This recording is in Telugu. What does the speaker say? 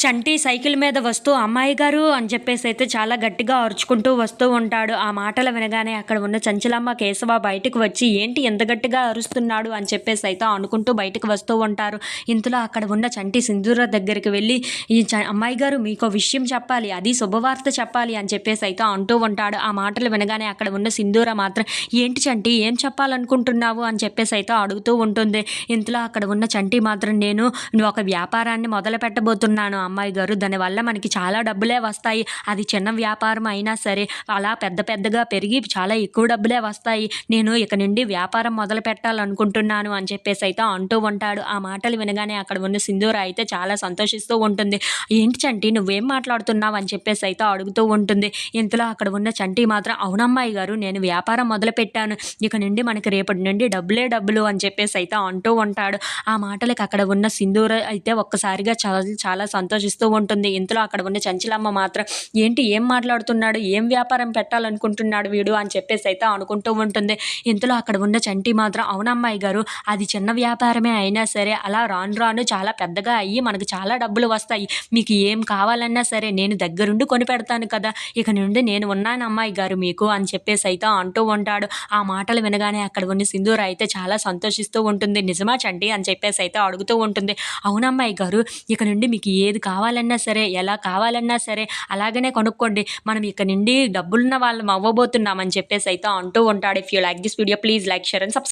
చంటి సైకిల్ మీద వస్తూ అమ్మాయి గారు అని చెప్పేసి అయితే చాలా గట్టిగా అరుచుకుంటూ వస్తూ ఉంటాడు. ఆ మాటలు వినగానే అక్కడ ఉన్న చంచలమ్మ, కేశవ బయటకు వచ్చి ఏంటి ఎంత గట్టిగా అరుస్తున్నాడు అని చెప్పేసి అయితే అనుకుంటూ బయటకు వస్తూ ఉంటారు. ఇంతలో అక్కడ ఉన్న చంటి సింధూర దగ్గరికి వెళ్ళి ఈ అమ్మాయి గారు మీకో విషయం చెప్పాలి, అది శుభవార్త చెప్పాలి అని చెప్పేసి అయితే అంటూ ఉంటాడు. ఆ మాటలు వినగానే అక్కడ ఉన్న సింధూర మాత్రం ఏంటి చంటి ఏం చెప్పాలనుకుంటున్నావు అని చెప్పేసి అయితే అడుగుతూ ఉంటుంది. ఇంతలో అక్కడ ఉన్న చంటి మాత్రం నువ్వు ఒక వ్యాపారాన్ని మొదలు పెట్టబోతున్నాను అమ్మాయి గారు, దానివల్ల మనకి చాలా డబ్బులే వస్తాయి. అది చిన్న వ్యాపారం అయినా సరే అలా పెద్ద పెద్దగా పెరిగి చాలా ఎక్కువ డబ్బులే వస్తాయి. నేను ఇక నుండి వ్యాపారం మొదలు పెట్టాలనుకుంటున్నాను అని చెప్పేసి అయితే అంటూ ఉంటాడు. ఆ మాటలు వినగానే అక్కడ ఉన్న సింధూర అయితే చాలా సంతోషిస్తూ ఉంటుంది. ఏంటి చంటి నువ్వేం మాట్లాడుతున్నావు అని చెప్పేసి అయితే అడుగుతూ ఉంటుంది. ఇంతలో అక్కడ ఉన్న చంటి మాత్రం అవునమ్మాయి గారు నేను వ్యాపారం మొదలు పెట్టాను, ఇక నుండి మనకి రేపటి నుండి డబ్బులే డబ్బులు అని చెప్పేసి అయితే అంటూ ఉంటాడు. ఆ మాటలకి అక్కడ ఉన్న సింధూర అయితే ఒక్కసారిగా చాలా చాలా సంతోషిస్తూ ఉంటుంది. ఇంతలో అక్కడ ఉన్న చంచలమ్మ మాత్రం ఏంటి ఏం మాట్లాడుతున్నాడు, ఏం వ్యాపారం పెట్టాలనుకుంటున్నాడు వీడు అని చెప్పేసి అయితే అనుకుంటూ ఉంటుంది. ఇంతలో అక్కడ ఉన్న చంటి మాత్రం అవునమ్మాయి గారు అది చిన్న వ్యాపారమే అయినా సరే అలా రాను రాను చాలా పెద్దగా అయ్యి మనకు చాలా డబ్బులు వస్తాయి. మీకు ఏం కావాలన్నా సరే నేను దగ్గరుండి కొని పెడతాను కదా, ఇక నుండి నేను ఉన్నాను అమ్మాయి గారు మీకు అని చెప్పేసి అయితే అంటూ ఉంటాడు. ఆ మాటలు వినగానే అక్కడ ఉన్న సింధూర అయితే చాలా సంతోషిస్తూ ఉంటుంది. నిజమా చంటి అని చెప్పేసి అయితే అడుగుతూ ఉంటుంది. అవునమ్మాయి గారు ఇక నుండి మీకు ఏది కావాలన్నా సరే ఎలా కావాలన్నా సరే అలాగనే కొనుక్కోండి, మనం ఇక నుండి డబ్బులున్న వాళ్ళం అవ్వబోతున్నాం అని చెప్పేసి అయితే అంటూ ఉంటాడు. If you like this video please like share and subscribe.